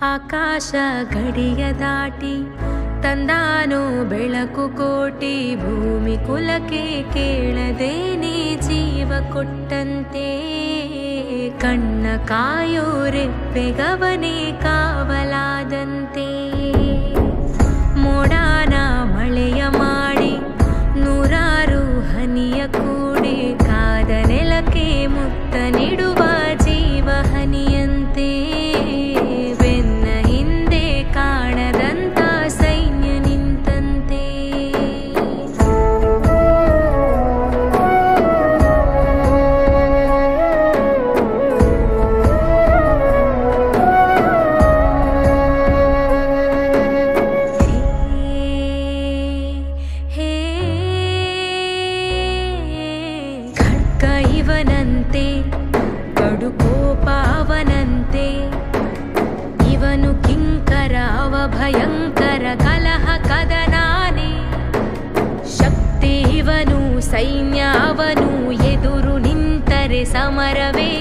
ಆಕಾಶ ಗಡಿಯ ದಾಟಿ ತಂದಾನೋ ಬೆಳಕು ಕೋಟಿ, ಭೂಮಿ ಕುಲಕ್ಕೆ ಕೇಳದೇನೆ ಜೀವ ಕೊಟ್ಟಂತೆ. ಕಣ್ಣ ಕಾಯೋ ರೆಪ್ಪೆಗವನೇ ಕಾವಲಾದಂತೆ. ಮೋಡಾನ ಮಳೆಯ ಮಾಡಿ ನೂರಾರು ಹನಿಯ ಕೂಡಿ, ಕಾದ ನೆಲಕ್ಕೆ ಮುತ್ತ ನೀಡುವ ಜೀವ ಹನಿಯಂತೆ. ಬೆನ್ನ ಹಿಂದೆ ಕಾಣದಂತ ಸೈನ್ಯ ನಿಂತಂತೆ. ಖಡ್ಗ ಇವನಂತೆ, ಕಡು ಕೋಪ ಅವನಂತೆ. ಇವನು ಕಿಂಕರ ಅವ ಭಯಂಕರ, ಕಲಹ ಕದನಾನೆ. ಶಕ್ತಿ ಇವನು, ಸೈನ್ಯ ಅವನು, ಎದುರು ನಿಂತರೆ ಸಮರವೇ.